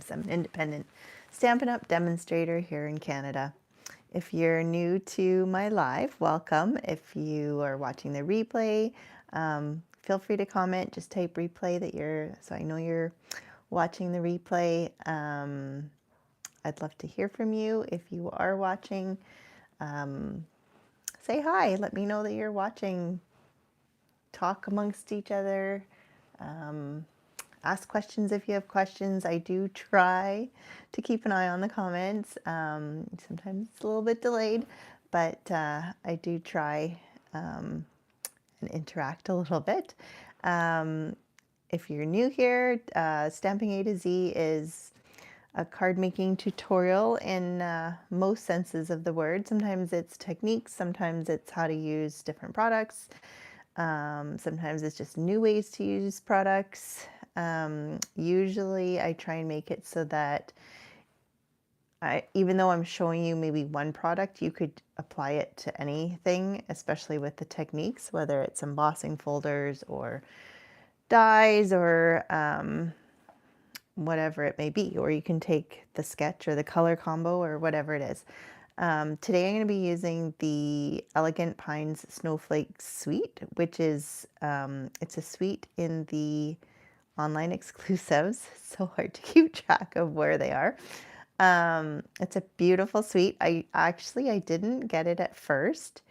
Stamps. I'm an independent Stampin' Up! Demonstrator here in Canada. If you're new to my live, welcome. If you are watching the replay, feel free to comment. Just type replay so I know you're watching the replay. I'd love to hear from you. If you are watching, say hi. Let me know that you're watching. Talk amongst each other. Ask questions if you have questions. I do try to keep an eye on the comments. Sometimes it's a little bit delayed, but I do try and interact a little bit. If you're new here, Stamping A to Z is a card making tutorial in most senses of the word. Sometimes it's techniques, sometimes it's how to use different products. Sometimes it's just new ways to use products. Usually I try and make it so that even though I'm showing you maybe one product, you could apply it to anything, especially with the techniques, whether it's embossing folders or dies or whatever it may be, or you can take the sketch or the color combo or whatever it is. Today I'm going to be using the Elegant Pines Snowflake Suite, which is, it's a suite in the online exclusives. It's so hard to keep track of where they are. It's a beautiful suite. I didn't get it at first.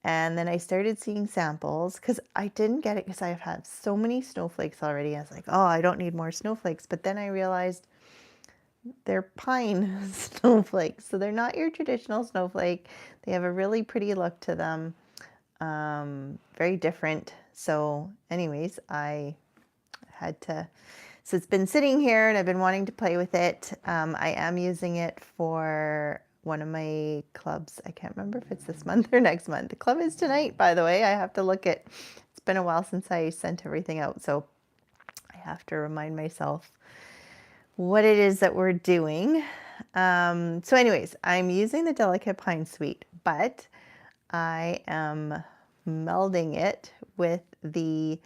And then I started seeing samples because I didn't get it because I have so many snowflakes already. I was like, oh, I don't need more snowflakes. But then I realized they're pine snowflakes. So they're not your traditional snowflake. They have a really pretty look to them. Very different. So anyways, so it's been sitting here and I've been wanting to play with it. I am using it for one of my clubs. I can't remember if it's this month or next month. The club is tonight, by the way. I have to look at, it's been a while since I sent everything out. So I have to remind myself what it is that we're doing. So anyways, I'm using the Delicate Pine Suite, but I am melding it with the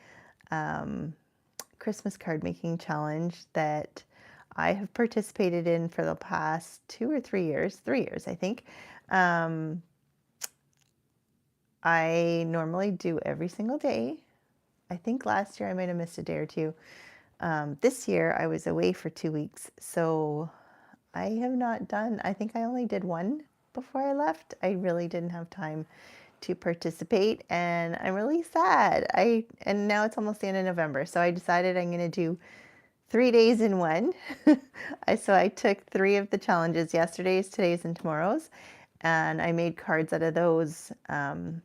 Christmas card making challenge that I have participated in for the past 2 or 3 years, 3 years, I think. I normally do every single day. I think last year I might have missed a day or two. This year I was away for 2 weeks, so I have not done, I think I only did one before I left. I really didn't have time to participate and I'm really sad. And now it's almost the end of November, so I decided I'm going to do 3 days in one. So I took 3 of the challenges, yesterday's, today's, and tomorrow's, and I made cards out of those. And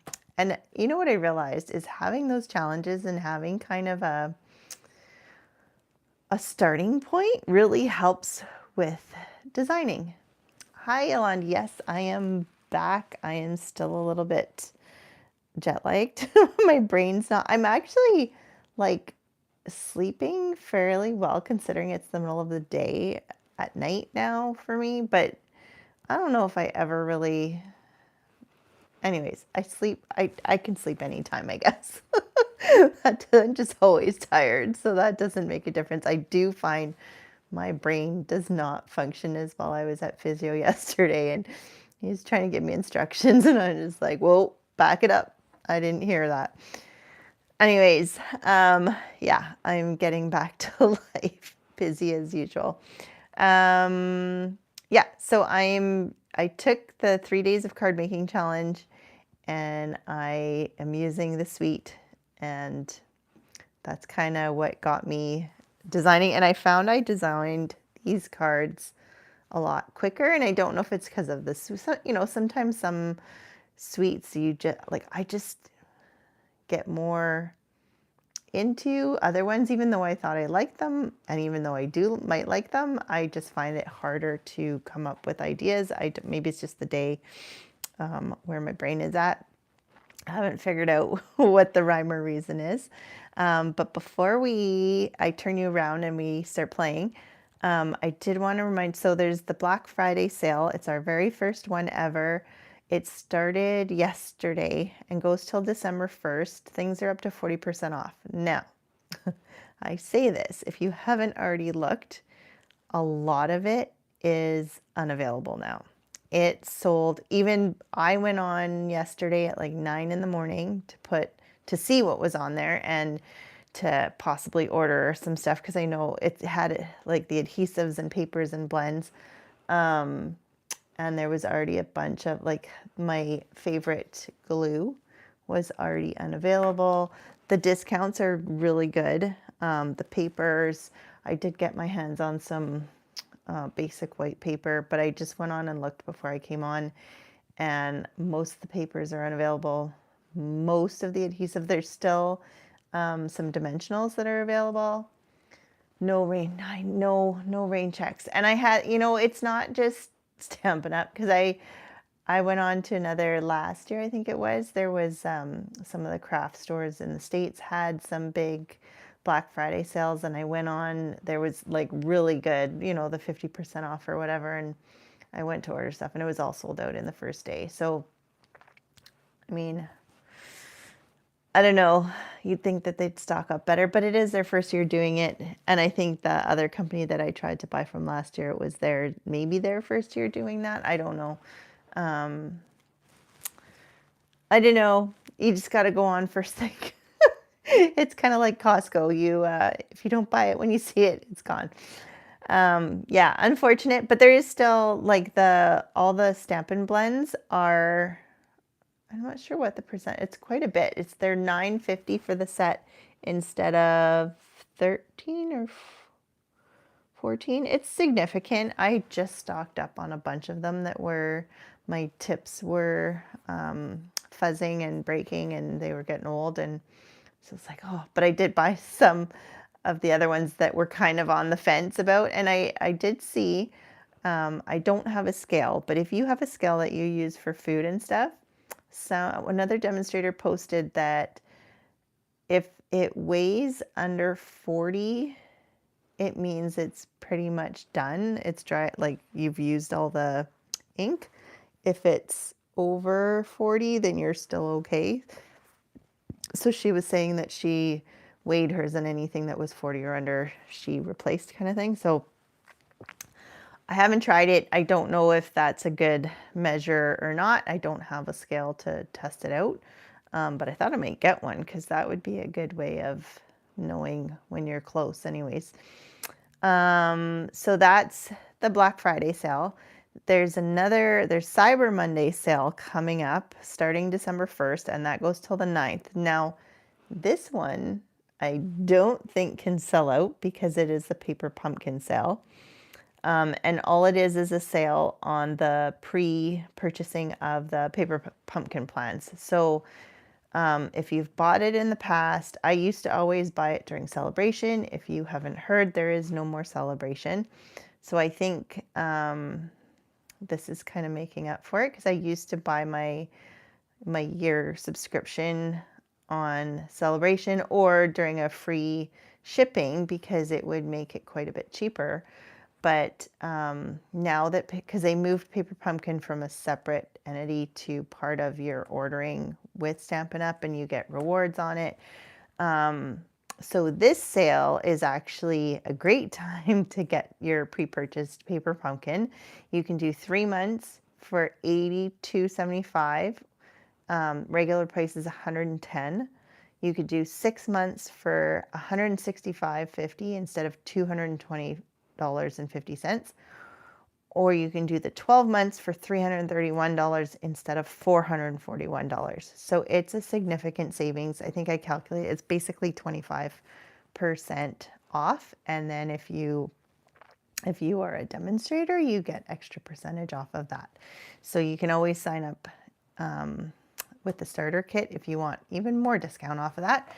you know what I realized is having those challenges and having kind of a starting point really helps with designing. Hi, Yolanda. Yes, I am back. I am still a little bit jet lagged. My brain's not, I'm actually like sleeping fairly well considering it's the middle of the day at night now for me, but I don't know if I ever really, anyways, I can sleep anytime, I guess. I'm just always tired, so that doesn't make a difference. I do find my brain does not function as well. I was at physio yesterday and he was trying to give me instructions and I'm just like, whoa, back it up. I didn't hear that. Anyways, yeah, I'm getting back to life, busy as usual. Yeah, so I took the 3 days of card making challenge and I am using the suite, and that's kind of what got me designing. And I found I designed these cards a lot quicker, and I don't know if it's because of this, you know, sometimes some suites I just get more into other ones, even though I thought I liked them, and even though I might like them, I just find it harder to come up with ideas. Maybe it's just the day where my brain is at. I haven't figured out what the rhyme or reason is. But before I turn you around and we start playing, I did want to remind, so there's the Black Friday sale. It's our very first one ever. It started yesterday and goes till December 1st. Things are up to 40% off. Now, I say this, if you haven't already looked, a lot of it is unavailable now. It sold, even I went on yesterday at like 9 in the morning to see what was on there and to possibly order some stuff because I know it had like the adhesives and papers and blends. And there was already a bunch of like my favorite glue was already unavailable. The discounts are really good. The papers, I did get my hands on some basic white paper, but I just went on and looked before I came on, and most of the papers are unavailable. Most of the adhesive, there's still some dimensionals that are available. No rain, no rain checks. And I had, it's not just Stampin' Up because I went on to another last year, I think it was. There was some of the craft stores in the States had some big Black Friday sales, and I went on. There was like really good, the 50% off or whatever, and I went to order stuff, and it was all sold out in the first day. So, I mean, I don't know. You'd think that they'd stock up better, but it is their first year doing it. And I think the other company that I tried to buy from last year, it was maybe their first year doing that. I don't know. I don't know. You just got to go on first thing. It's kind of like Costco. If you don't buy it when you see it, it's gone. Yeah, unfortunate, but there is still like all the Stampin' Blends are, I'm not sure what the percent, it's quite a bit. They're $9.50 for the set instead of 13 or 14. It's significant. I just stocked up on a bunch of them my tips were fuzzing and breaking and they were getting old, and so it's like, oh, but I did buy some of the other ones that were kind of on the fence about, and I did see, I don't have a scale, but if you have a scale that you use for food and stuff, so another demonstrator posted that if it weighs under 40, it means it's pretty much done. It's dry, like you've used all the ink. If it's over 40, then you're still okay. So she was saying that she weighed hers, and anything that was 40 or under, she replaced, kind of thing. So I haven't tried it. I don't know if that's a good measure or not. I don't have a scale to test it out, but I thought I might get one because that would be a good way of knowing when you're close anyways. So that's the Black Friday sale. There's Cyber Monday sale coming up starting December 1st, and that goes till the 9th. Now, this one I don't think can sell out because it is the Paper Pumpkin sale. And all it is a sale on the pre-purchasing of the Paper Pumpkin plans. So if you've bought it in the past, I used to always buy it during celebration. If you haven't heard, there is no more celebration. So I think this is kind of making up for it because I used to buy my year subscription on celebration or during a free shipping because it would make it quite a bit cheaper. But now that, because they moved Paper Pumpkin from a separate entity to part of your ordering with Stampin' Up, and you get rewards on it. So this sale is actually a great time to get your pre-purchased Paper Pumpkin. You can do 3 months for $82.75. Regular price is $110. You could do 6 months for $165.50 instead of $220.50. Or you can do the 12 months for $331 instead of $441. So it's a significant savings. I think I calculated it's basically 25% off. And then if you are a demonstrator, you get extra percentage off of that. So you can always sign up with the starter kit if you want even more discount off of that.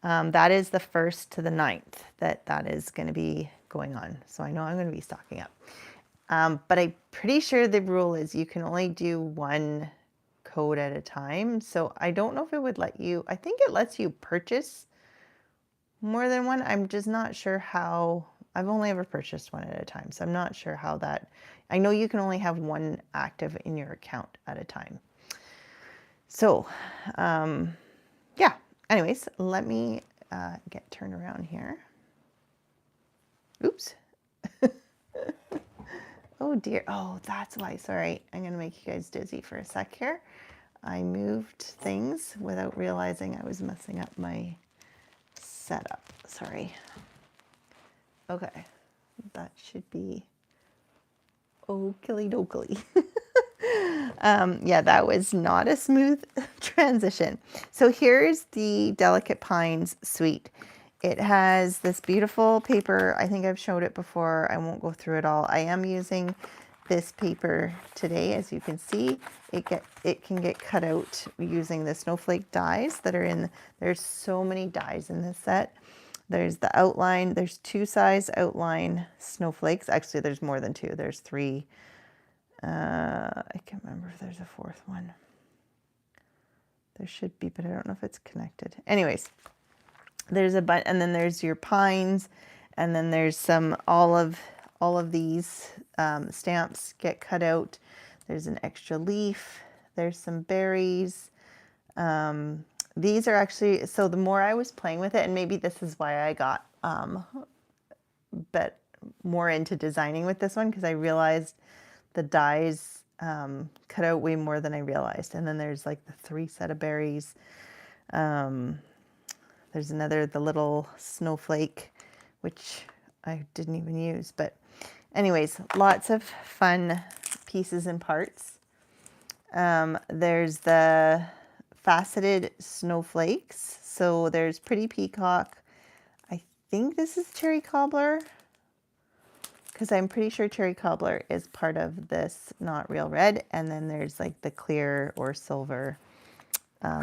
That is the 1st to the 9th that is going to be going on. So I know I'm going to be stocking up. But I'm pretty sure the rule is you can only do one code at a time. So I don't know if it would let you, I think it lets you purchase more than one. I'm just not sure how. I've only ever purchased one at a time. So I'm not sure how that, I know you can only have one active in your account at a time. So, yeah, anyways, let me get turned around here. Oops. Oh dear. Oh, that's why. Sorry. I'm going to make you guys dizzy for a sec here. I moved things without realizing I was messing up my setup. Sorry. Okay. That should be oakley dokley. Yeah, that was not a smooth transition. So here's the Delicate Pines suite. It has this beautiful paper. I think I've showed it before. I won't go through it all. I am using this paper today. As you can see, it can get cut out using the snowflake dies that are in. There's so many dies in this set. There's the outline. There's 2 size outline snowflakes. Actually, there's more than 2. There's 3. I can't remember if there's a 4th one. There should be, but I don't know if it's connected. Anyways, there's a bunch, and then there's your pines, and then there's some all of these stamps get cut out. There's an extra leaf. There's some berries. These are actually, so the more I was playing with it, and maybe this is why I got but more into designing with this one, because I realized the dies cut out way more than I realized. And then there's like the 3 set of berries. There's another, the little snowflake, which I didn't even use. But anyways, lots of fun pieces and parts. There's the faceted snowflakes. So there's Pretty Peacock. I think this is Cherry Cobbler, because I'm pretty sure Cherry Cobbler is part of this Not Real Red. And then there's like the clear or silver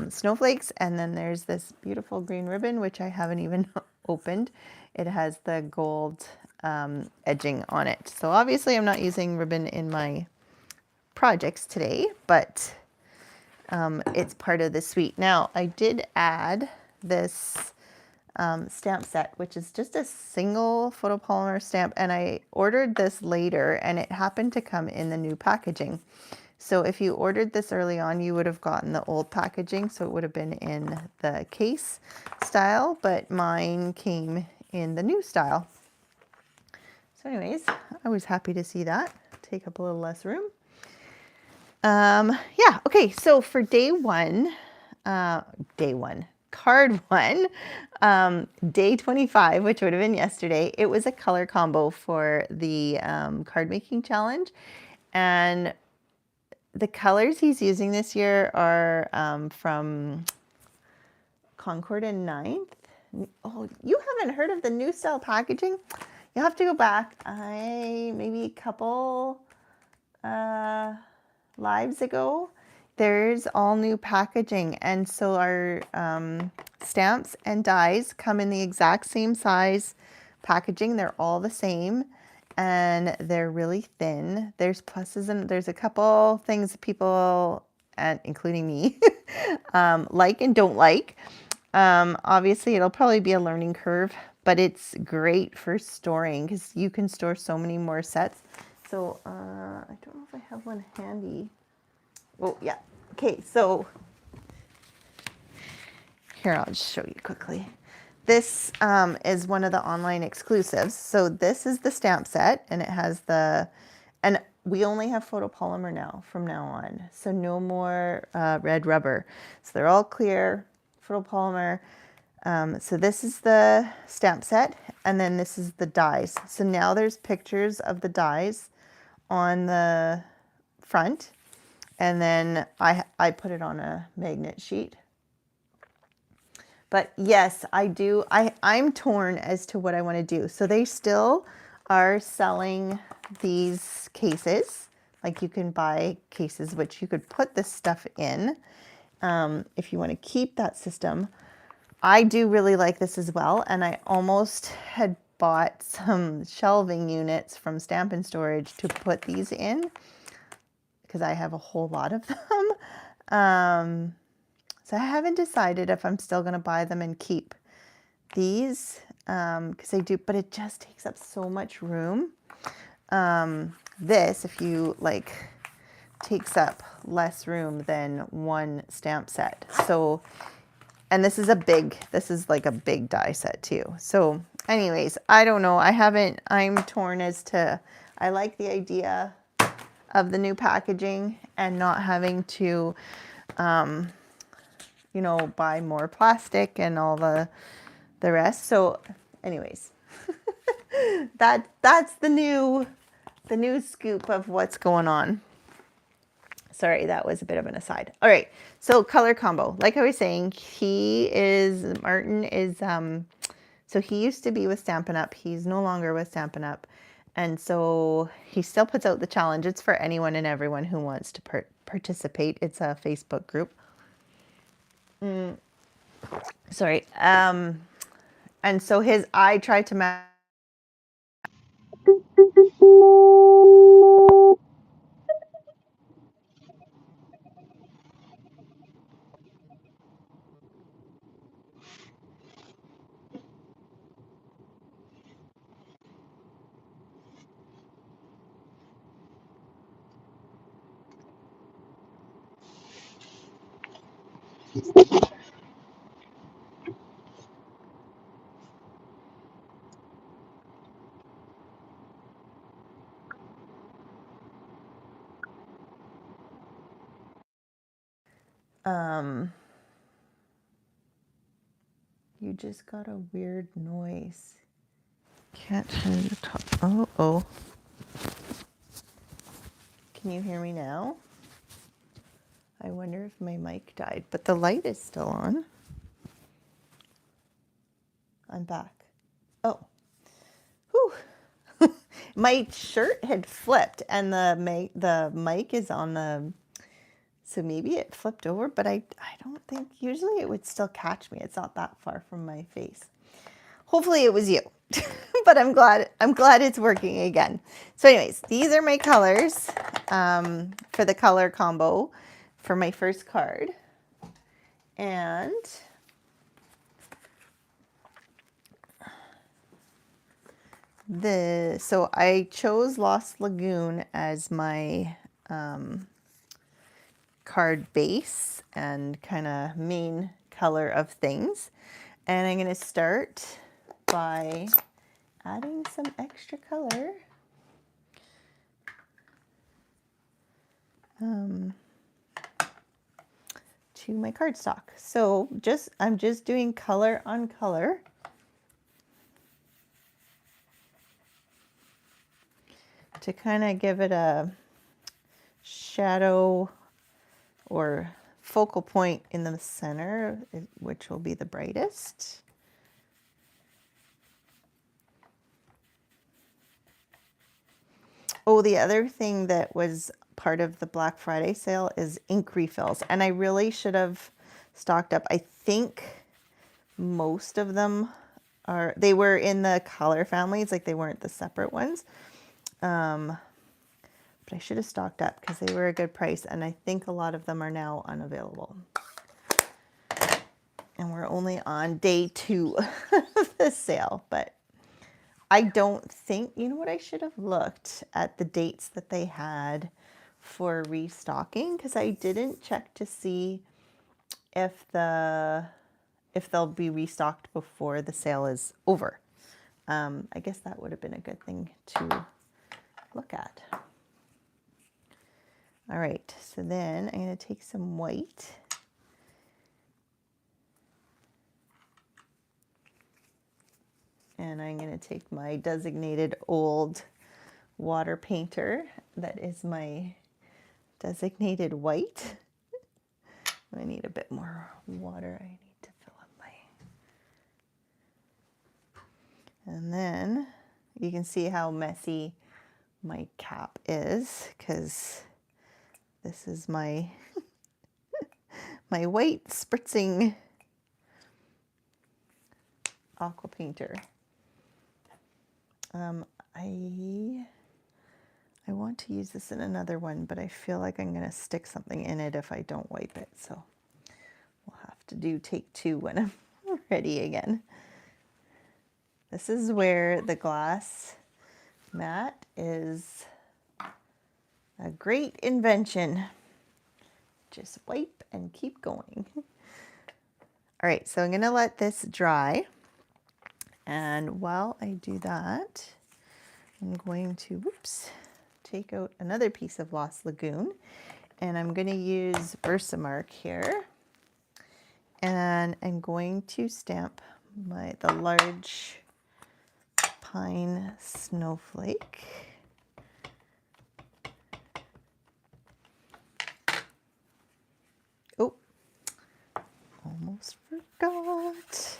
snowflakes. And then there's this beautiful green ribbon, which I haven't even opened. It has the gold edging on it. So obviously I'm not using ribbon in my projects today, but it's part of the suite. Now I did add this stamp set, which is just a single photopolymer stamp, and I ordered this later and it happened to come in the new packaging. So if you ordered this early on, you would have gotten the old packaging, so it would have been in the case style, but mine came in the new style. So anyways, I was happy to see that. Take up a little less room. Yeah, okay, so for card one, day 25, which would have been yesterday, it was a color combo for the card making challenge. And the colors he's using this year are from Concord and 9th. Oh, you haven't heard of the new style packaging? You'll have to go back. Maybe a couple lives ago. There's all new packaging, and so our stamps and dies come in the exact same size packaging. They're all the same, and they're really thin. There's pluses and there's a couple things that people, and including me, like and don't like. Obviously, it'll probably be a learning curve, but it's great for storing because you can store so many more sets. So I don't know if I have one handy. Oh, yeah. Okay, so here, I'll just show you quickly. This is one of the online exclusives. So this is the stamp set, and it has the, and we only have photopolymer now from now on. So no more red rubber. So they're all clear photopolymer. So this is the stamp set, and then this is the dies. So now there's pictures of the dies on the front. And then I put it on a magnet sheet. But yes, I do. I'm torn as to what I want to do. So they still are selling these cases. Like you can buy cases which you could put this stuff in if you want to keep that system. I do really like this as well. And I almost had bought some shelving units from Stampin' Storage to put these in, because I have a whole lot of them. So I haven't decided if I'm still going to buy them and keep these, because they do, but it just takes up so much room. This, if you like, takes up less room than one stamp set. So, and this is like a big die set too. So anyways, I don't know. I'm torn as to, I like the idea of the new packaging and not having to, you know, buy more plastic and all the rest. So anyways, that's the new scoop of what's going on. Sorry, that was a bit of an aside. All right, so color combo. Like I was saying, Martin is, so he used to be with Stampin' Up. He's no longer with Stampin' Up. And so he still puts out the challenge. It's for anyone and everyone who wants to participate. It's a Facebook group. Sorry. And so I tried to match. You just got a weird noise. Can't hear you talk. Oh. Can you hear me now? I wonder if my mic died, but the light is still on. I'm back. Oh. Whew. My shirt had flipped and the mic is on the, so maybe it flipped over, but I don't think, usually it would still catch me. It's not that far from my face. Hopefully it was you, but I'm glad it's working again. So anyways, these are my colors for the color combo for my first card. And so I chose Lost Lagoon as my card base and kind of main color of things. And I'm going to start by adding some extra color. To my cardstock. So I'm just doing color on color. To kind of give it a shadow or focal point in the center, which will be the brightest. Oh, the other thing that was part of the Black Friday sale is ink refills. And I really should have stocked up. I think most of them they were in the color families, like they weren't the separate ones. But I should have stocked up because they were a good price. And I think a lot of them are now unavailable. And we're only on day 2 of the sale, but I don't think, you know what, I should have looked at the dates that they had for restocking, because I didn't check to see if they'll be restocked before the sale is over. I guess that would have been a good thing to look at. All right, so then I'm going to take some white. And I'm going to take my designated old water painter. That is my designated white. I need a bit more water. I need to fill up my... And then you can see how messy my cap is, because this is my my white spritzing aqua painter. I want to use this in another one, but I feel like I'm going to stick something in it if I don't wipe it. So we'll have to do take 2 when I'm ready again. This is where the glass mat is a great invention. Just wipe and keep going. All right, so I'm going to let this dry. And while I do that, I'm going to, take out another piece of Lost Lagoon, and I'm going to use Versamark here, and I'm going to stamp the large pine snowflake. Oh, almost forgot.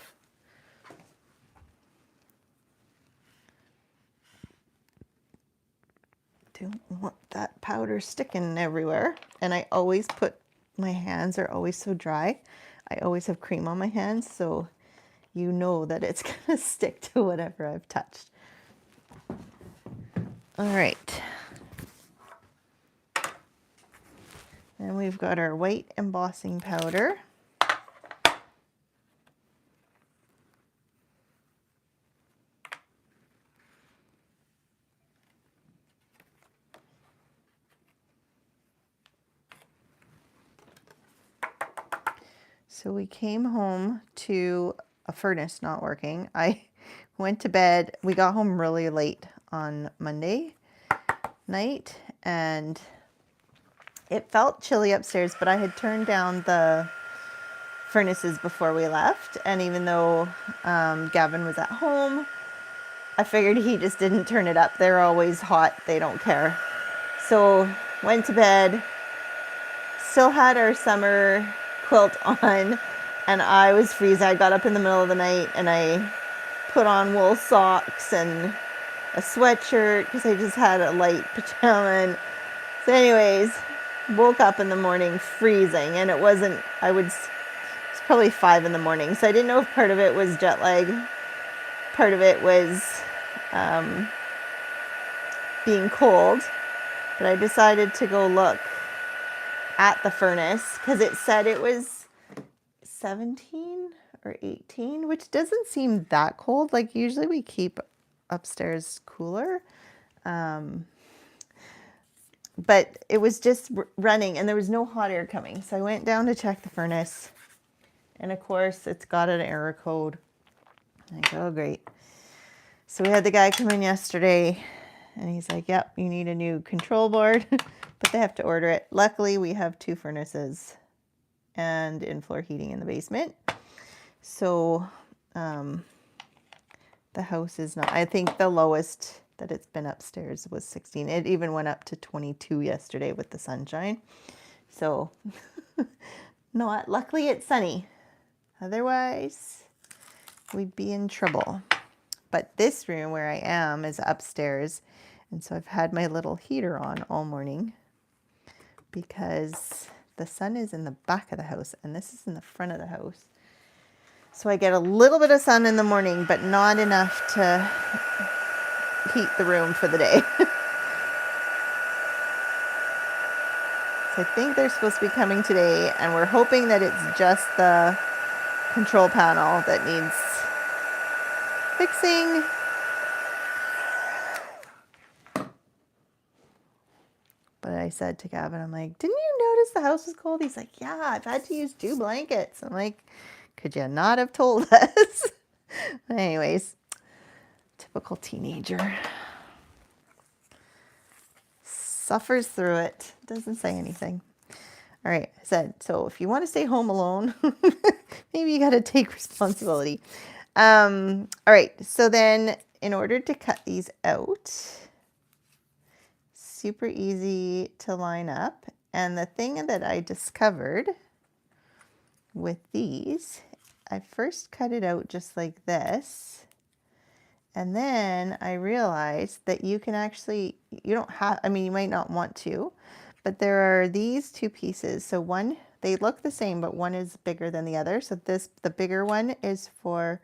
Don't want that powder sticking everywhere. And I always my hands are always so dry. I always have cream on my hands, so you know that it's gonna stick to whatever I've touched. All right. And we've got our white embossing powder. So we came home to a furnace not working. I went to bed. We got home really late on Monday night, and it felt chilly upstairs, but I had turned down the furnaces before we left. And even though Gavin was at home, I figured he just didn't turn it up. They're always hot. They don't care. So went to bed, still had our summer quilt on, and I was freezing. I got up in the middle of the night and I put on wool socks and a sweatshirt because I just had a light pajama. And so anyways, woke up in the morning freezing, and it's probably 5 in the morning. So I didn't know if part of it was jet lag, part of it was being cold, but I decided to go look at the furnace because it said it was 17 or 18, which doesn't seem that cold. Like usually we keep upstairs cooler. But it was just running and there was no hot air coming. So I went down to check the furnace, and of course it's got an error code. I go, oh, great. So we had the guy come in yesterday and he's like, yep, you need a new control board, but they have to order it. Luckily we have 2 furnaces and in-floor heating in the basement. So the house is not, I think the lowest that it's been upstairs was 16. It even went up to 22 yesterday with the sunshine. So not, luckily it's sunny. Otherwise we'd be in trouble. But this room where I am is upstairs. And so I've had my little heater on all morning because the sun is in the back of the house and this is in the front of the house. So I get a little bit of sun in the morning, but not enough to heat the room for the day. So I think they're supposed to be coming today, and we're hoping that it's just the control panel that needs fixing. But I said to Gavin, I'm like, didn't you notice the house was cold? He's like, yeah, I've had to use 2 blankets. I'm like, could you not have told us? But anyways, typical teenager. Suffers through it. Doesn't say anything. All right, I said, so if you want to stay home alone, maybe you got to take responsibility. All right, so then in order to cut these out, super easy to line up. And the thing that I discovered with these, I first cut it out just like this. And then I realized that you can actually, you don't have, I mean, you might not want to, but there are these 2 pieces. So one, they look the same, but one is bigger than the other. So the bigger one is for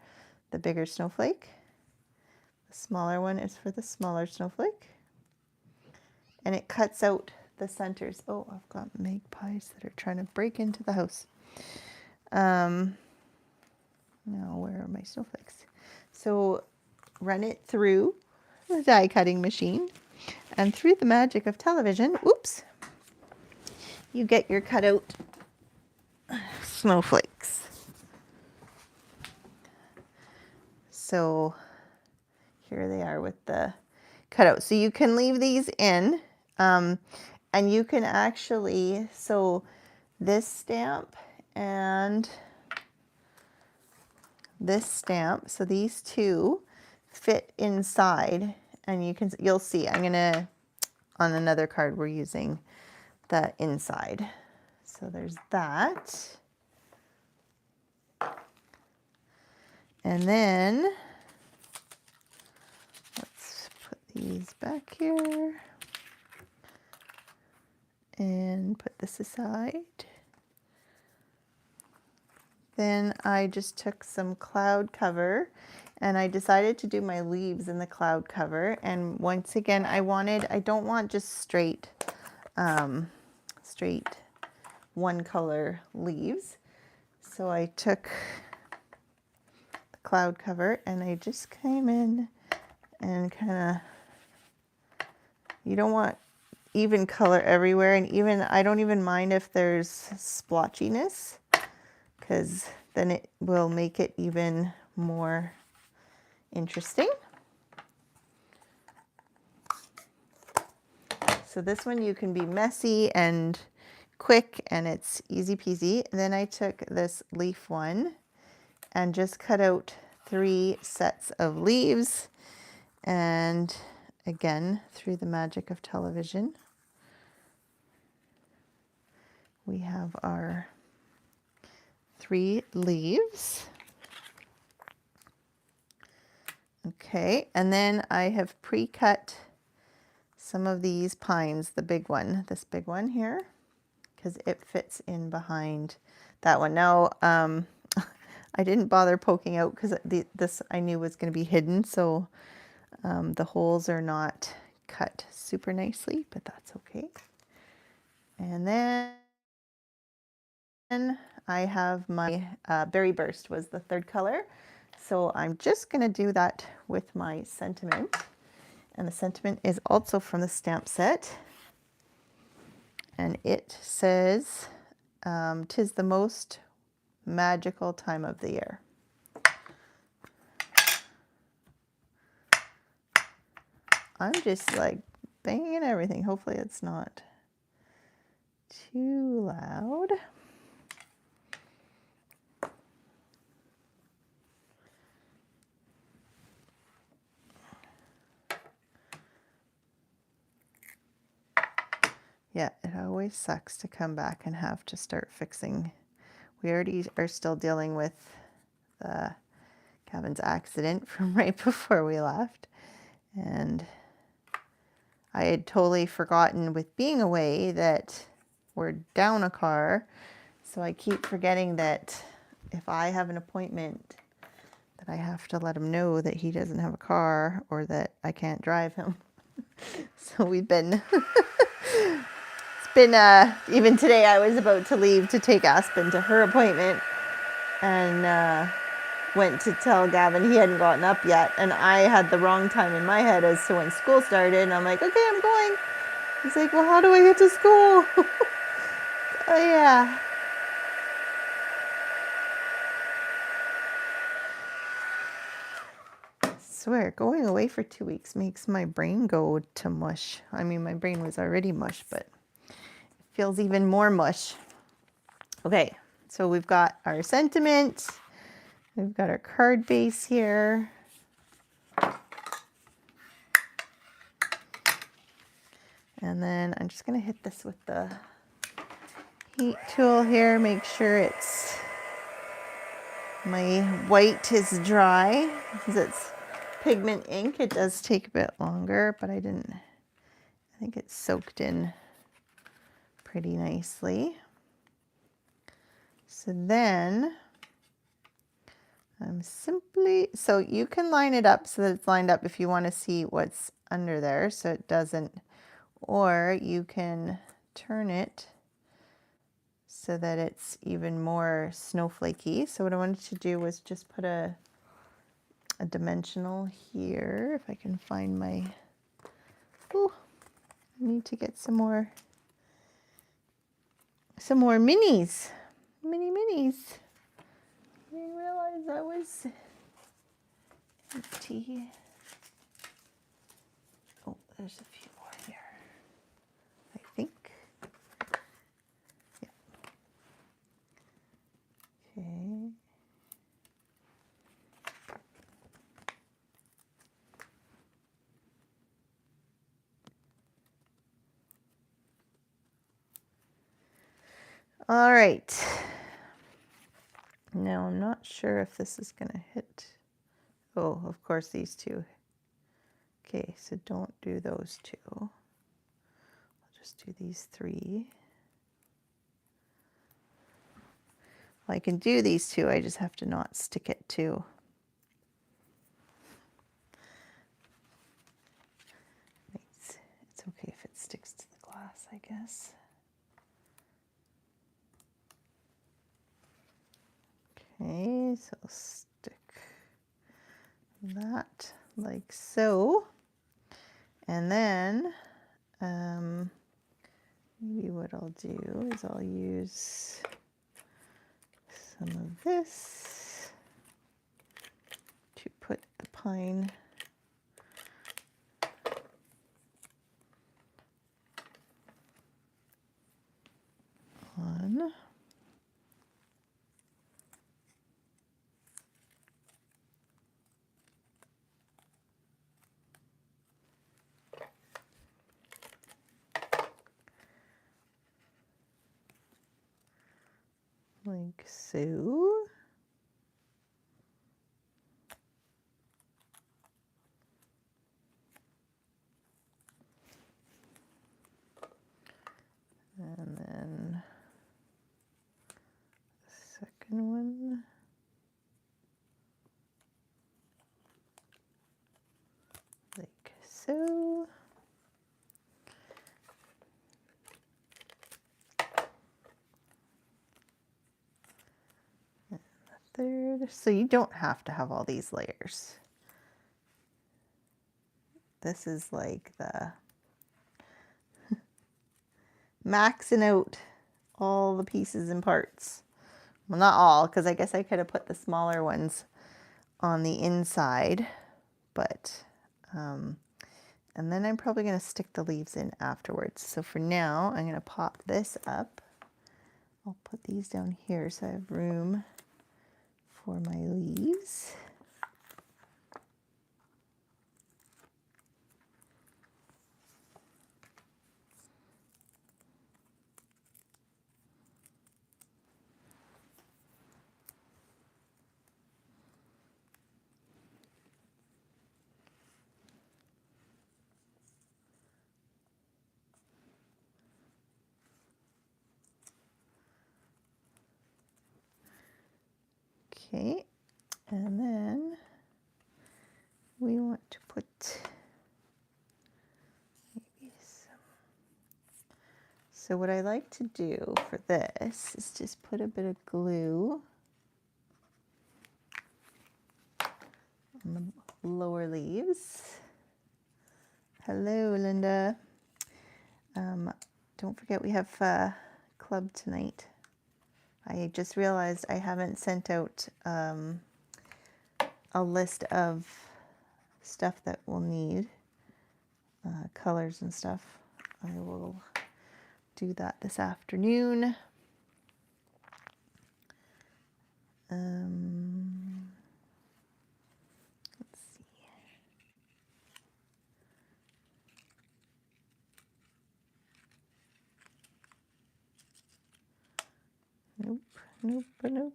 the bigger snowflake. The smaller one is for the smaller snowflake. And it cuts out the centers. Oh, I've got magpies that are trying to break into the house. Now, where are my snowflakes? So run it through the die cutting machine, and through the magic of television, oops, you get your cutout snowflakes. So here they are with the cut out. So you can leave these in, and you can actually, so this stamp and this stamp, so these two fit inside, and you'll see, I'm gonna, on another card we're using the inside. So there's that. And then let's put these back here and put this aside. Then I just took some cloud cover and I decided to do my leaves in the cloud cover. And once again, I don't want just straight one color leaves. So I took the cloud cover and I just came in and kind of, you don't want even color everywhere. And even, I don't even mind if there's splotchiness, because then it will make it even more interesting. So this one you can be messy and quick and it's easy peasy. And then I took this leaf one and just cut out 3 sets of leaves. And again, through the magic of television, we have our 3 leaves. Okay, and then I have pre-cut some of these pines, the big one, this big one here, because it fits in behind that one. Now, I didn't bother poking out because this I knew was going to be hidden, so the holes are not cut super nicely, but that's okay. And then I have my Berry Burst was the 3rd color. So I'm just going to do that with my sentiment. And the sentiment is also from the stamp set. And it says, "'Tis the most magical time of the year." I'm just like banging everything. Hopefully it's not too loud. Yeah, it always sucks to come back and have to start fixing. We already are still dealing with Gavin's accident from right before we left. And I had totally forgotten with being away that we're down a car. So I keep forgetting that if I have an appointment, that I have to let him know that he doesn't have a car or that I can't drive him. So we've been, it's been, even today I was about to leave to take Aspen to her appointment and went to tell Gavin he hadn't gotten up yet. And I had the wrong time in my head as to when school started. And I'm like, okay, I'm going. He's like, well, how do I get to school? Oh, yeah. I swear, going away for 2 weeks makes my brain go to mush. I mean, my brain was already mush, but it feels even more mush. Okay, so we've got our sentiment. We've got our card base here. And then I'm just going to hit this with the heat tool here, make sure it's, my white is dry. Because it's pigment ink, it does take a bit longer, but I think it's soaked in pretty nicely. So then I'm simply, so you can line it up so that it's lined up if you want to see what's under there so it doesn't, or you can turn it so that it's even more snowflakey. So what I wanted to do was just put a dimensional here, if I can find my, oh, I need to get some more minis, minis. I didn't realize that was empty. there's a few more here, I think. Yeah. Okay. All right. Now I'm not sure if this is going to hit. Oh, of course these two. Okay, so don't do those two. I'll just do these three. Well, I can do these two, I just have to not stick it to. It's okay if it sticks to the glass, I guess. Okay, so I'll stick that like so. And then maybe what I'll do is I'll use some of this to put the pine on. Like so. And then the second one. Like so. And the third. So you don't have to have all these layers. This is like the maxing out all the pieces and parts. Well, not all, because I guess I could have put the smaller ones on the inside, but and then I'm probably going to stick the leaves in afterwards. So for now, I'm going to pop this up. I'll put these down here so I have room for my leaves. Okay, and then we want to put maybe some. So what I like to do for this is just put a bit of glue on the lower leaves. Hello, Linda. Don't forget we have club tonight. I just realized I haven't sent out a list of stuff that we'll need, colors and stuff. I will do that this afternoon. Let's see. Nope, nope, nope.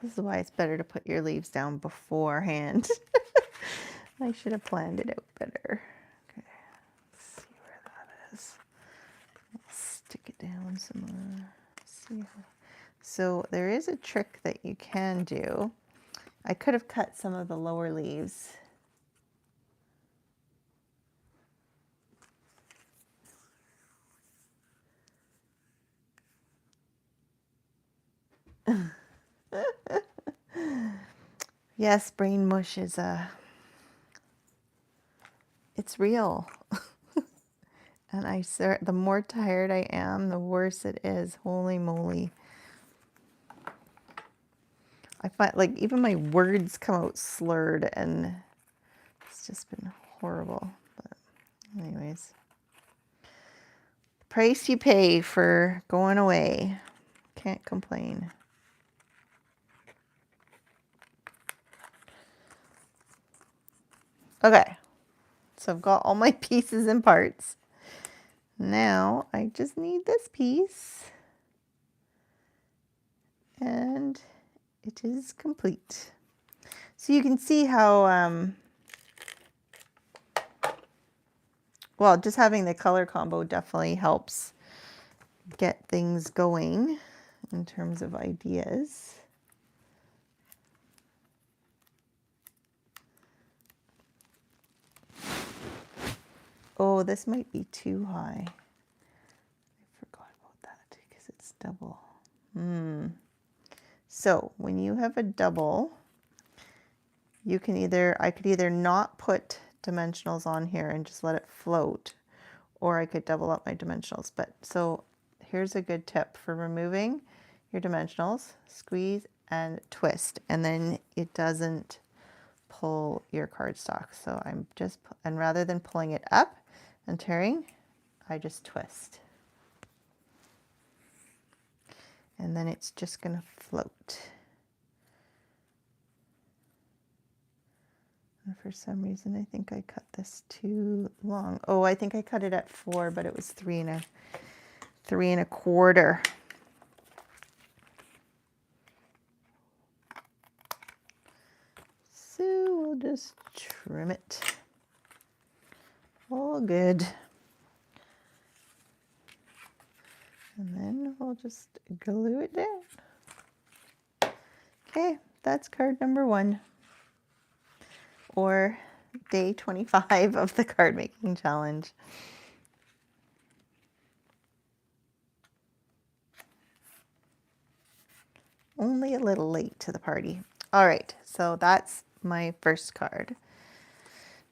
This is why it's better to put your leaves down beforehand. I should have planned it out better. Okay, let's see where that is. I'll stick it down some more. See how... So there is a trick that you can do. I could have cut some of the lower leaves. Yes, brain mush is it's real. And the more tired I am, the worse it is. Holy moly. I find like even my words come out slurred, and just been horrible. But anyways, price you pay for going away. Can't complain. Okay, so I've got all my pieces and parts. Now I just need this piece, and it is complete. So you can see how, well, just having the color combo definitely helps get things going in terms of ideas. Oh, this might be too high. I forgot about that because it's double. So when you have a double, you can I could either not put dimensionals on here and just let it float, or I could double up my dimensionals. But so here's a good tip for removing your dimensionals: squeeze and twist, and then it doesn't pull your cardstock. So I'm just, and rather than pulling it up and tearing, I just twist. And then it's just gonna float. And for some reason, I think I cut this too long. Oh, I think I cut it at 4, but it was 3 1/4. So we'll just trim it. All good. And then we'll just glue it down. Okay, that's card number 1. Or day 25 of the card making challenge. Only a little late to the party. All right, so that's my first card.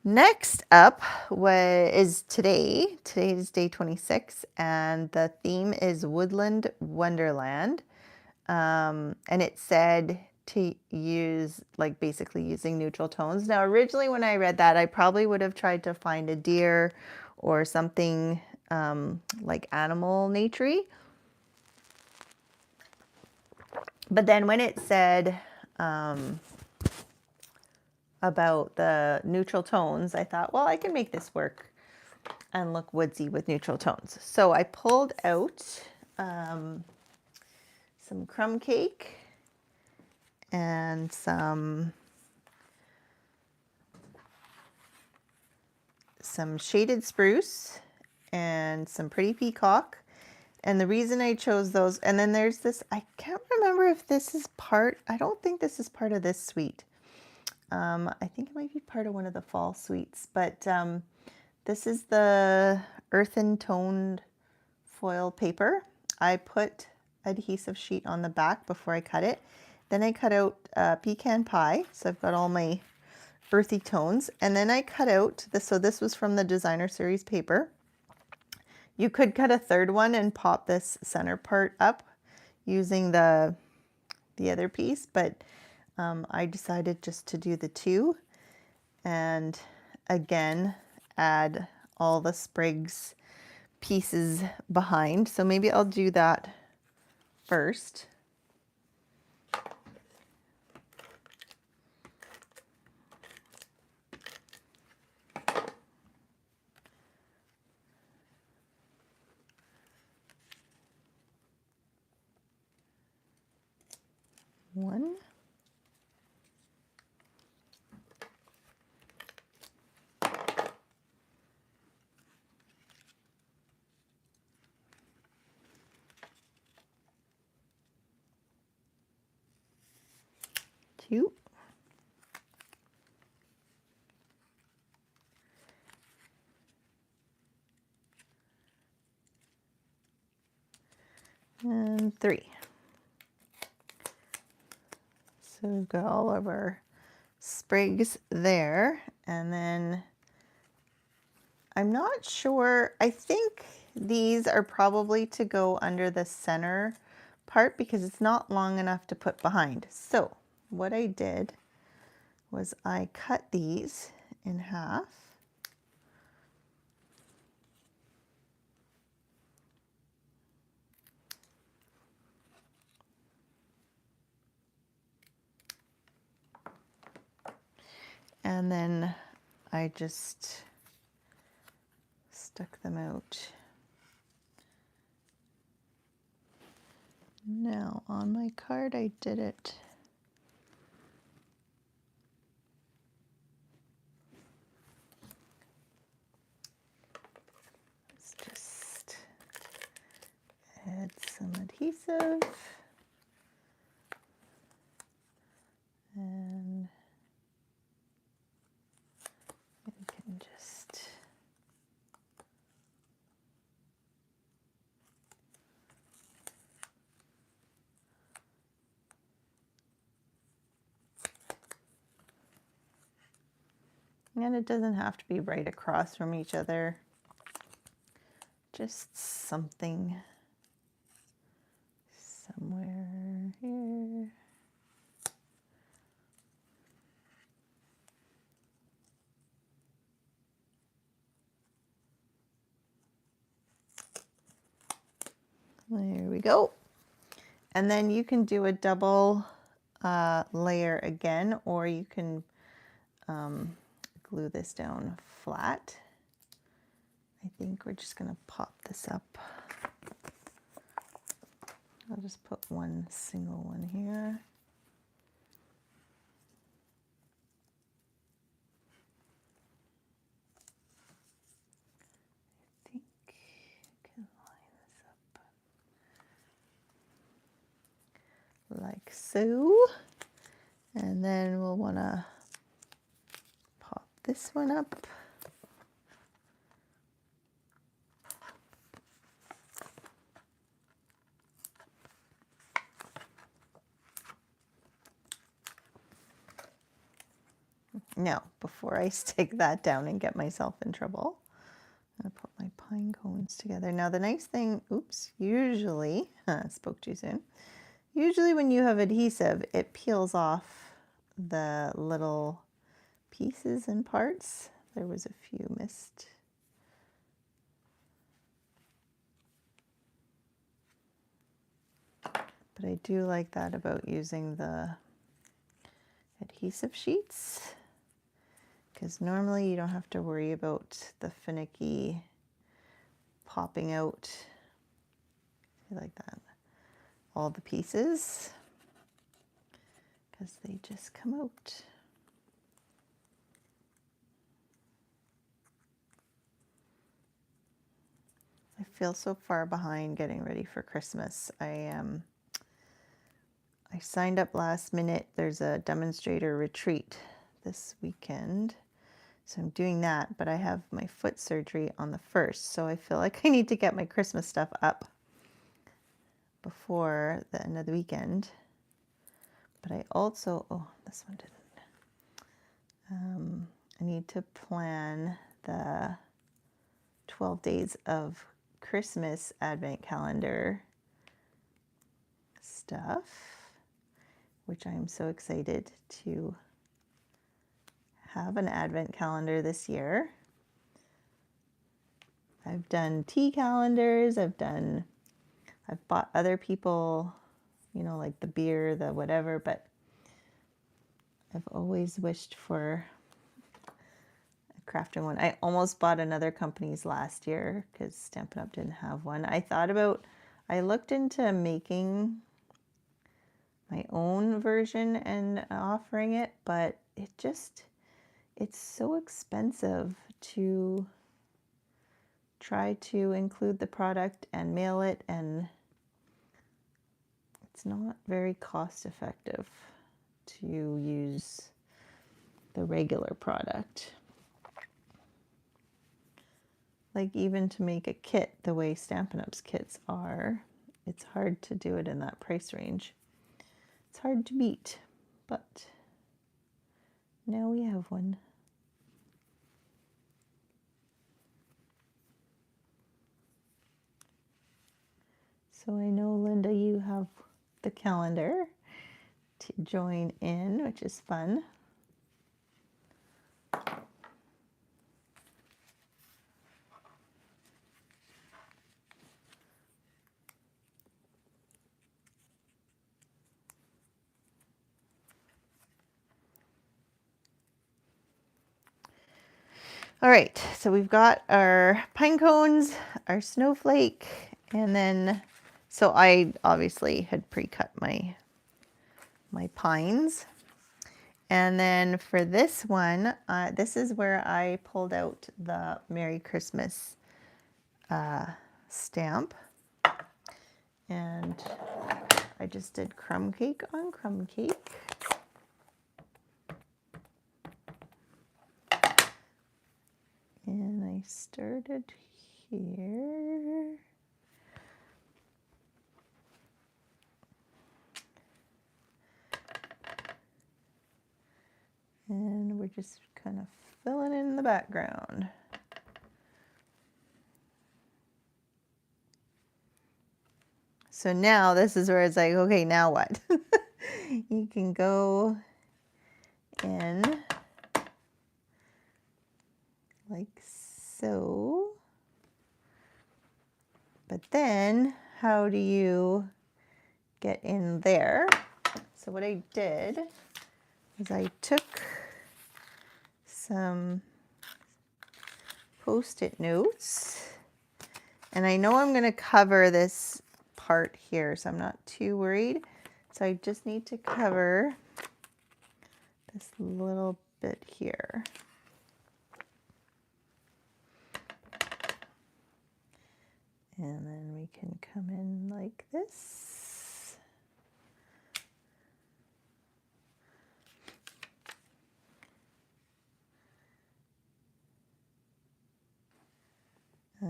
Next up is today. Today is day 26, and the theme is Woodland Wonderland. And it said to use, like, basically using neutral tones. Now, originally when I read that, I probably would have tried to find a deer or something like animal nature-y. But then when it said about the neutral tones, I thought, well, I can make this work and look woodsy with neutral tones. So I pulled out some crumb cake and some shaded spruce and some pretty peacock. And the reason I chose those, and then there's this, I can't remember if this is part, I don't think this is part of this suite. I think it might be part of one of the fall suites, but this is the earthen toned foil paper. I put adhesive sheet on the back before I cut it. Then I cut out pecan pie, so I've got all my earthy tones. And then I cut out this, so this was from the designer series paper. You could cut a third one and pop this center part up using the other piece, but I decided just to do the 2, and again add all the sprigs pieces behind. So maybe I'll do that first. One. 2. And 3. So we've got all of our sprigs there, and then I'm not sure, I think these are probably to go under the center part because it's not long enough to put behind. So what I did was I cut these in half. And then I just stuck them out. Now on my card I did it let's just add some adhesive and you can just and it doesn't have to be right across from each other, just something somewhere here. There we go. And then you can do a double layer again, or you can glue this down flat. I think we're just going to pop this up. I'll just put one single one here. I think I can line this up like so. And then we'll want to pop this one up. Now, before I stick that down and get myself in trouble, I'm going to put my pine cones together. Now, the nice thing, oops, usually, spoke too soon. Usually when you have adhesive, it peels off the little pieces and parts. There was a few missed. But I do like that about using the adhesive sheets, because normally you don't have to worry about the finicky popping out. I like that. All the pieces, because they just come out. I feel so far behind getting ready for Christmas. I signed up last minute. There's a demonstrator retreat this weekend, so I'm doing that, but I have my foot surgery on the 1st, so I feel like I need to get my Christmas stuff up before the end of the weekend. But I also, oh, this one didn't. I need to plan the 12 days of Christmas advent calendar stuff, which I'm so excited to have an advent calendar this year. I've done tea calendars, I've bought other people, you know, like the beer, the whatever, but I've always wished for a crafting one. I almost bought another company's last year because Stampin' Up! Didn't have one. I looked into making my own version and offering it, but it's so expensive to try to include the product and mail it, and it's not very cost effective to use the regular product. Like even to make a kit the way Stampin' Up's kits are, it's hard to do it in that price range. It's hard to beat, but now we have one. So I know, Linda, you have the calendar to join in, which is fun. All right, so we've got our pine cones, our snowflake, and then, so I obviously had pre-cut my pines. And then for this one, this is where I pulled out the Merry Christmas stamp. And I just did crumb cake on crumb cake. And I started here. And we're just kind of filling in the background. So now this is where it's like, okay, now what? You can go in like so. But then how do you get in there? So what I did is I took some Post-it notes, and I know I'm going to cover this part here, so I'm not too worried. So I just need to cover this little bit here. And then we can come in like this. I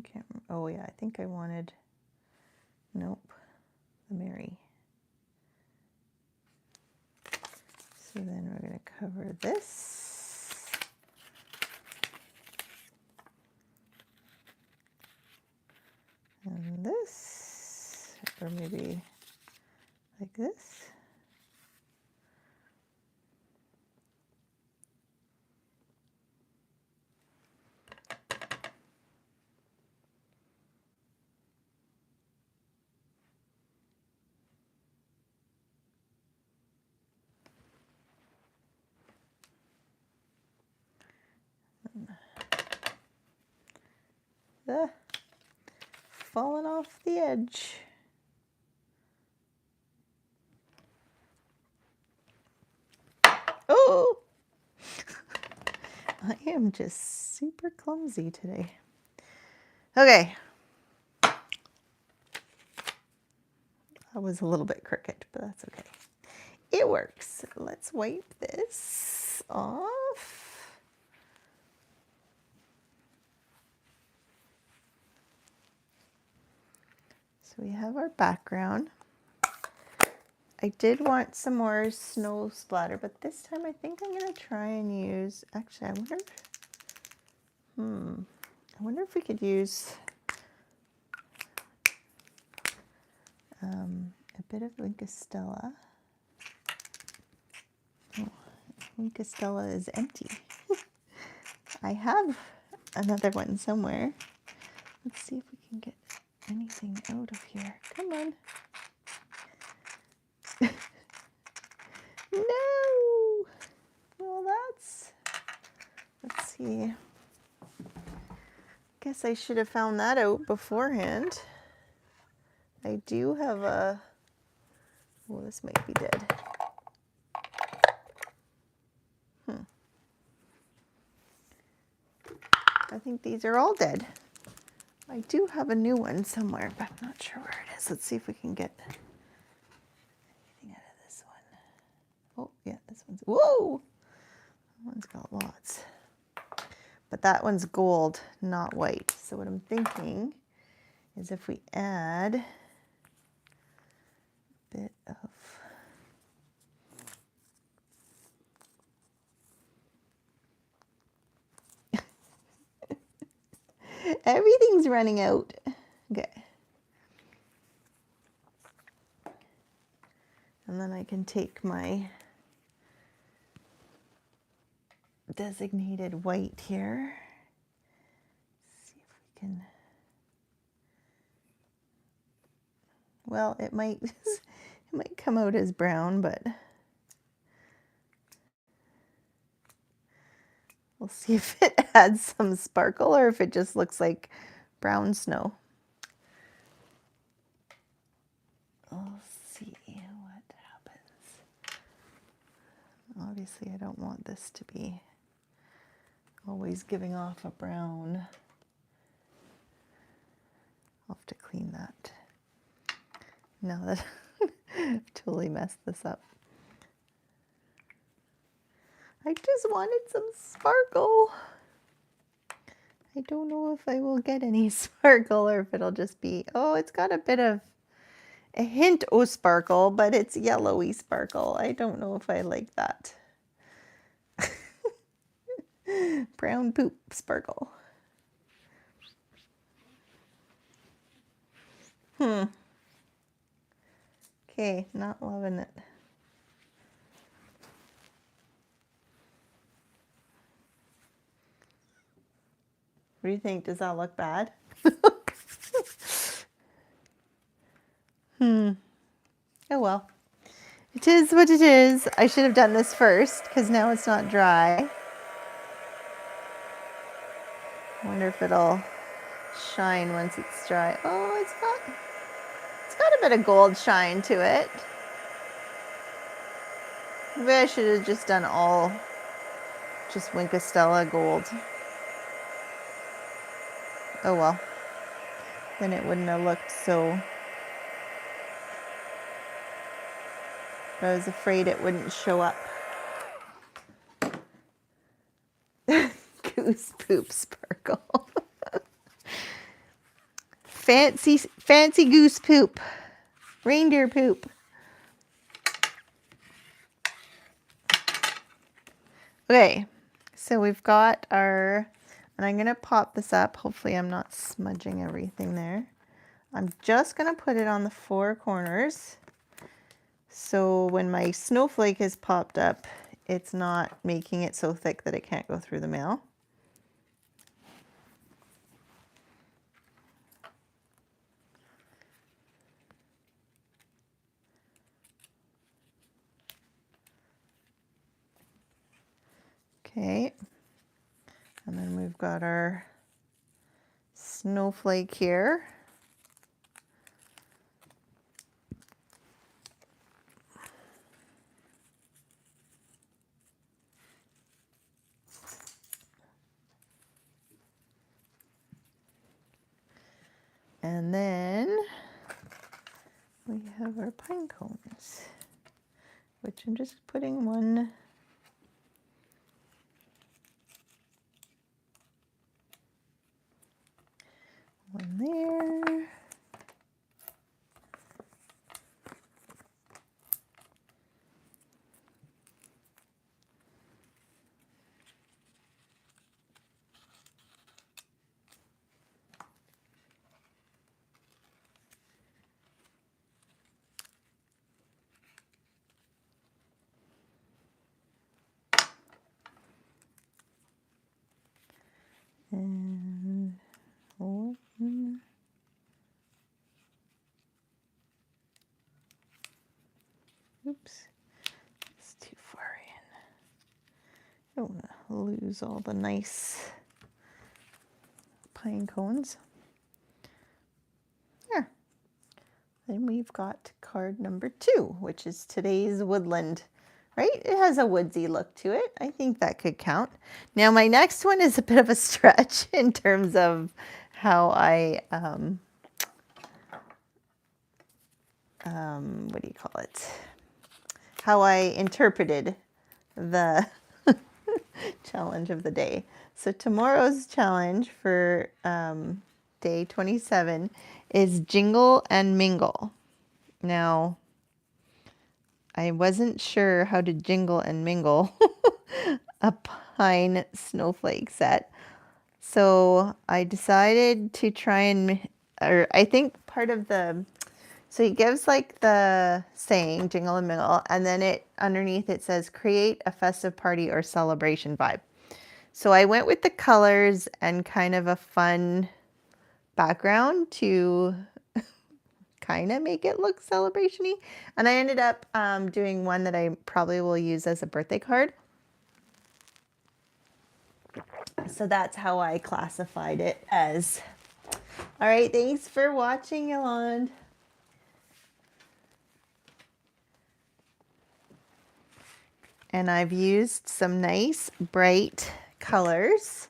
can't remember. Oh yeah, I think I wanted, nope, the Merry. So then we're going to cover this. And this, or maybe like this. Falling off the edge. Oh! I am just super clumsy today. Okay. That was a little bit crooked, but that's okay. It works. Let's wipe this off. So we have our background. I did want some more snow splatter, but this time I think I'm going to try and use, actually, I wonder if we could use a bit of Linkostella. Oh, Linkostella is empty. I have another one somewhere. Let's see if we can get anything out of here. Come on. No! Well, let's see. Guess I should have found that out beforehand. I do have a, well, this might be dead. I think these are all dead. I do have a new one somewhere, but I'm not sure where it is. Let's see if we can get anything out of this one. Oh, yeah, this one's, whoa! That one's got lots. But that one's gold, not white. So what I'm thinking is if we add a bit of everything's running out. Okay. And then I can take my designated white here. See if we can, well, it might come out as brown, but We'll see if it adds some sparkle or if it just looks like brown snow. We'll see what happens. Obviously, I don't want this to be always giving off a brown. I'll have to clean that now that I've totally messed this up. I just wanted some sparkle. I don't know if I will get any sparkle or if it'll just be, oh, it's got a bit of a hint of sparkle, but it's yellowy sparkle. I don't know if I like that. Brown poop sparkle. Okay, not loving it. What do you think? Does that look bad? Oh well. It is what it is. I should have done this first because now it's not dry. I wonder if it'll shine once it's dry. Oh, it's got a bit of gold shine to it. Maybe I should have just done all just Winkostella gold. Oh well. Then it wouldn't have looked so. I was afraid it wouldn't show up. Goose poop sparkle. Fancy goose poop. Reindeer poop. Okay, so we've got our, and I'm going to pop this up. Hopefully I'm not smudging everything there. I'm just going to put it on the four corners. So when my snowflake is popped up, it's not making it so thick that it can't go through the mail. Okay, and then we've got our snowflake here. And then we have our pine cones, which I'm just putting one there. And one. Oops, it's too far in. I don't want to lose all the nice pine cones. There. Then we've got card number 2, which is today's woodland. Right? It has a woodsy look to it. I think that could count. Now my next one is a bit of a stretch in terms of how I, what do you call it? How I interpreted the challenge of the day. So tomorrow's challenge for day 27 is Jingle and Mingle. Now, I wasn't sure how to jingle and mingle a pine snowflake set. So I decided to try and, or I think part of the, so he gives like the saying jingle and mingle, and then it underneath it says create a festive party or celebration vibe. So I went with the colors and kind of a fun background to kind of make it look celebration-y. And I ended up doing one that I probably will use as a birthday card. So that's how I classified it as. All right, thanks for watching, Yolande. And I've used some nice bright colors.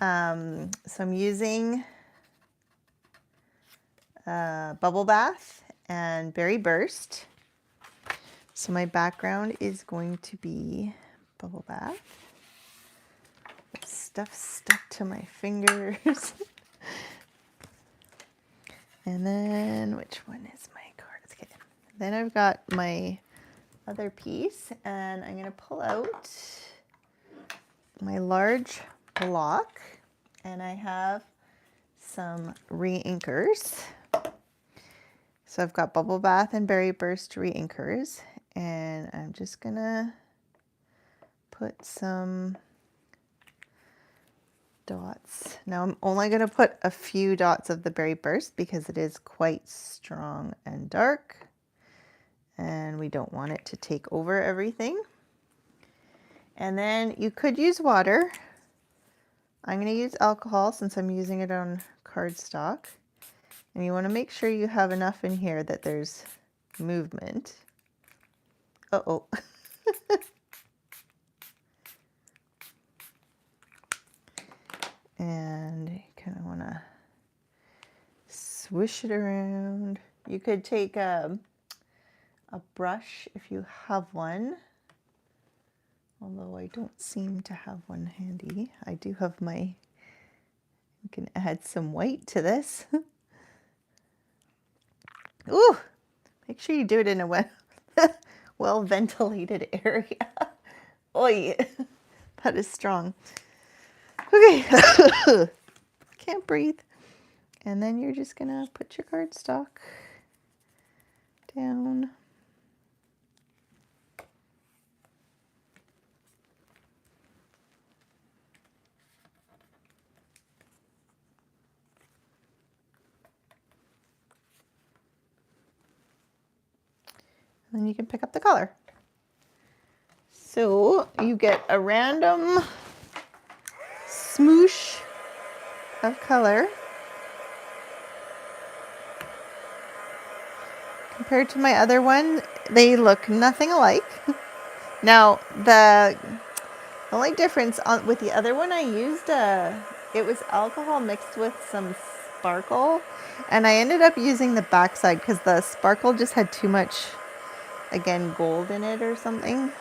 So I'm using Bubble Bath and Berry Burst. So my background is going to be Bubble Bath. Stuff stuck to my fingers. And then, which one is my card? Okay. Then I've got my other piece, and I'm going to pull out my large block, and I have some re-inkers. So I've got Bubble Bath and Berry Burst re-inkers, and I'm just going to put some dots. Now I'm only going to put a few dots of the Berry Burst because it is quite strong and dark, and we don't want it to take over everything. And then you could use water. I'm going to use alcohol since I'm using it on cardstock. And you want to make sure you have enough in here that there's movement. Uh-oh. And you kind of want to swish it around. You could take a brush if you have one. Although I don't seem to have one handy. I do have my, you can add some white to this. Ooh, make sure you do it in a well ventilated area. Oi, that is strong. Okay, can't breathe. And then you're just gonna put your cardstock down. And then you can pick up the color. So you get a random smoosh of color. Compared to my other one, they look nothing alike. Now, the only difference with the other one, I used it was alcohol mixed with some sparkle, and I ended up using the backside because the sparkle just had too much, again, gold in it or something.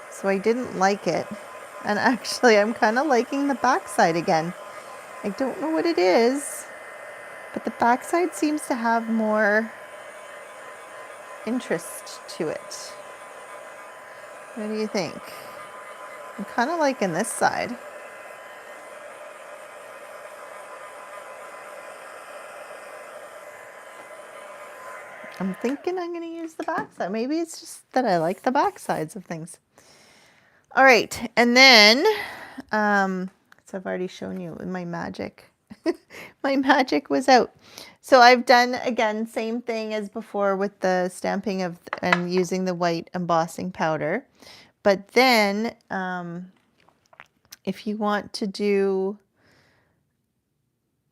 So I didn't like it. And actually, I'm kind of liking the backside again. I don't know what it is, but the backside seems to have more interest to it. What do you think? I'm kind of liking this side. I'm thinking I'm going to use the backside. Maybe it's just that I like the backsides of things. All right, and then, so I've already shown you my magic. My magic was out. So I've done, again, same thing as before with the stamping of and using the white embossing powder. But then, if you want to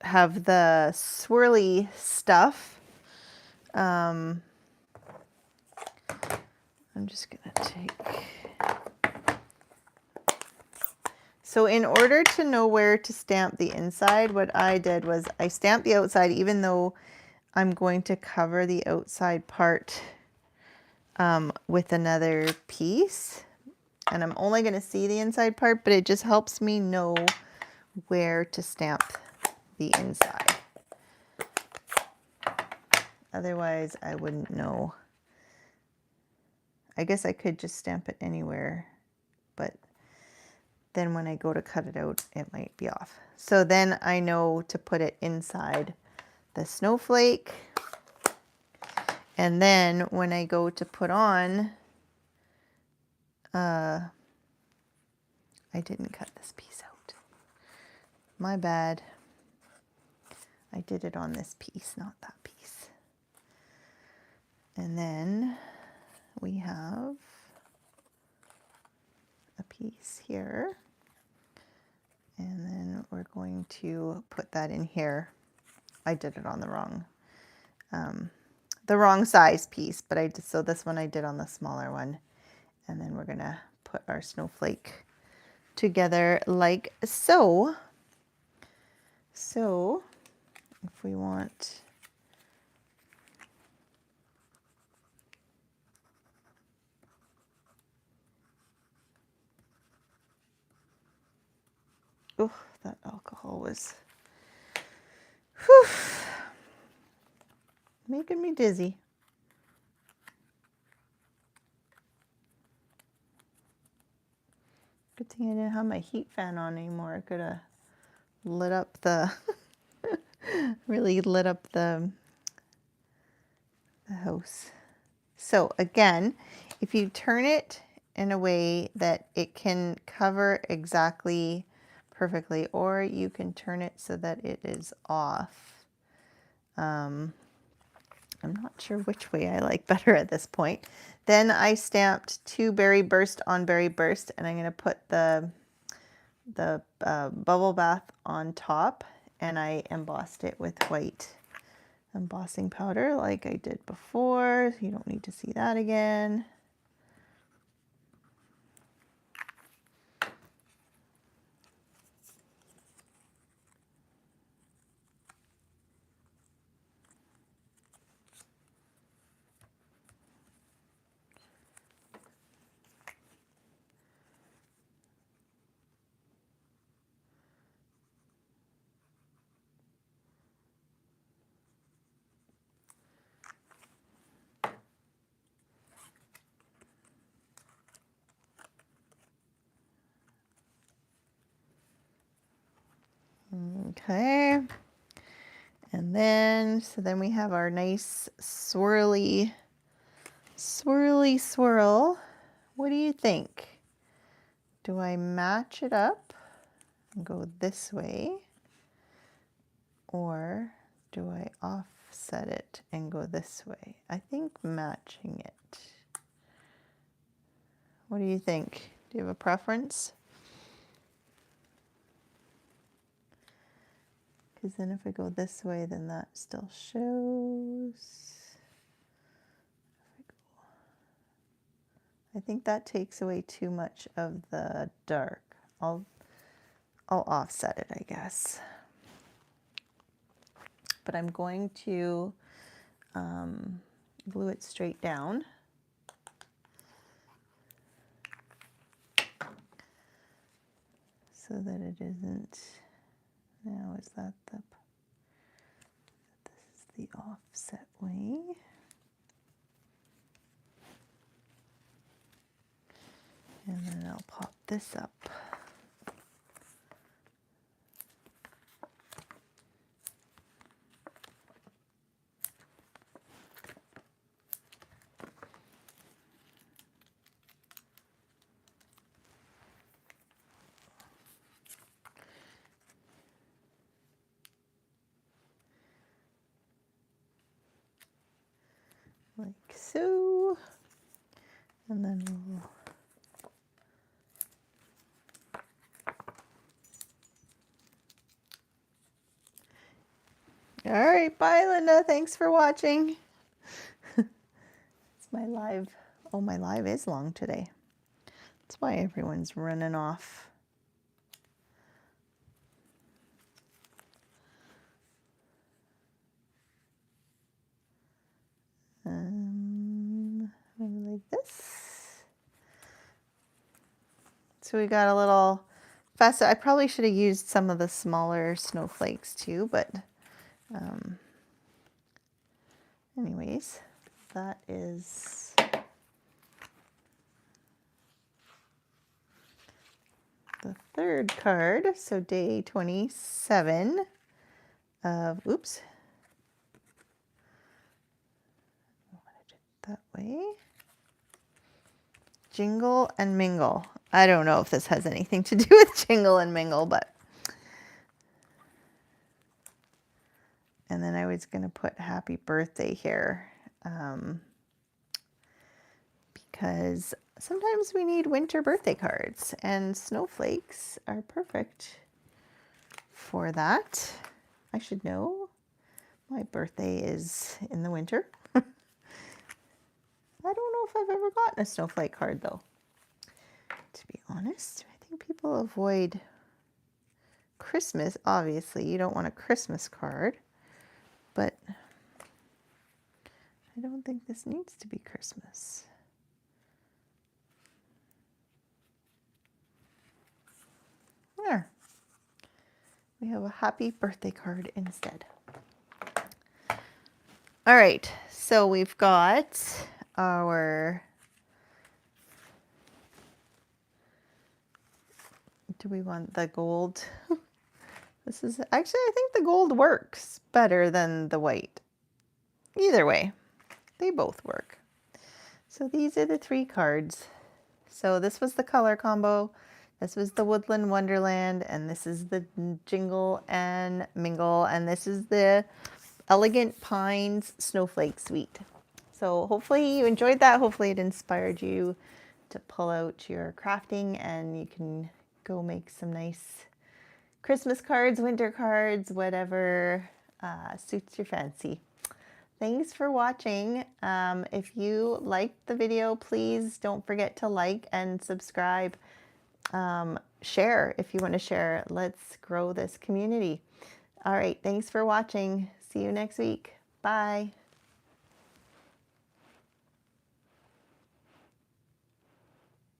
have the swirly stuff, I'm just going to take... So in order to know where to stamp the inside, what I did was I stamped the outside, even though I'm going to cover the outside part with another piece. And I'm only going to see the inside part, but it just helps me know where to stamp the inside. Otherwise, I wouldn't know. I guess I could just stamp it anywhere, but then when I go to cut it out, it might be off. So then I know to put it inside the snowflake. And then when I go to put on, I didn't cut this piece out. My bad. I did it on this piece, not that piece. And then we have a piece here. going to put that in here. I did it on the wrong size piece, but so this one I did on the smaller one. And then we're gonna put our snowflake together like so. So if we want, oh, that alcohol was whew, making me dizzy. Good thing I didn't have my heat fan on anymore. I could have lit up the, really lit up the house. So again, if you turn it in a way that it can cover exactly perfectly, or you can turn it so that it is off. I'm not sure which way I like better at this point. Then I stamped 2 Berry Burst on Berry Burst, and I'm going to put the bubble bath on top, and I embossed it with white embossing powder like I did before. You don't need to see that again. Okay. And then, so then we have our nice swirly swirl. What do you think? Do I match it up and go this way? Or do I offset it and go this way? I think matching it. What do you think? Do you have a preference? Because then if I go this way, then that still shows. I think that takes away too much of the dark. I'll offset it, I guess. But I'm going to glue it straight down. So that it isn't, now is that this is the offset way. And then I'll pop this up. Like so. And then we'll all right, bye Linda. Thanks for watching. It's my live. Oh, my live is long today. That's why everyone's running off. Like this. So we got a little faster. I probably should have used some of the smaller snowflakes too, but anyways, that is the third card. So day 27 of, oops. I wanted it that way. Jingle and Mingle. I don't know if this has anything to do with Jingle and Mingle, but. And then I was going to put happy birthday here because sometimes we need winter birthday cards, and snowflakes are perfect for that. I should know. My birthday is in the winter. I don't know if I've ever gotten a snowflake card though. To be honest, I think people avoid Christmas. Obviously, you don't want a Christmas card, but I don't think this needs to be Christmas. There. We have a happy birthday card instead. All right, so we've got our, do we want the gold? This is, actually, I think the gold works better than the white. Either way, they both work. So these are the 3 cards. So this was the color combo, this was the Woodland Wonderland, and this is the Jingle and Mingle, and this is the Elegant Pines Snowflake Suite. So hopefully you enjoyed that. Hopefully it inspired you to pull out your crafting and you can go make some nice Christmas cards, winter cards, whatever suits your fancy. Thanks for watching. If you liked the video, please don't forget to like and subscribe. Share if you want to share. Let's grow this community. All right, thanks for watching. See you next week. Bye.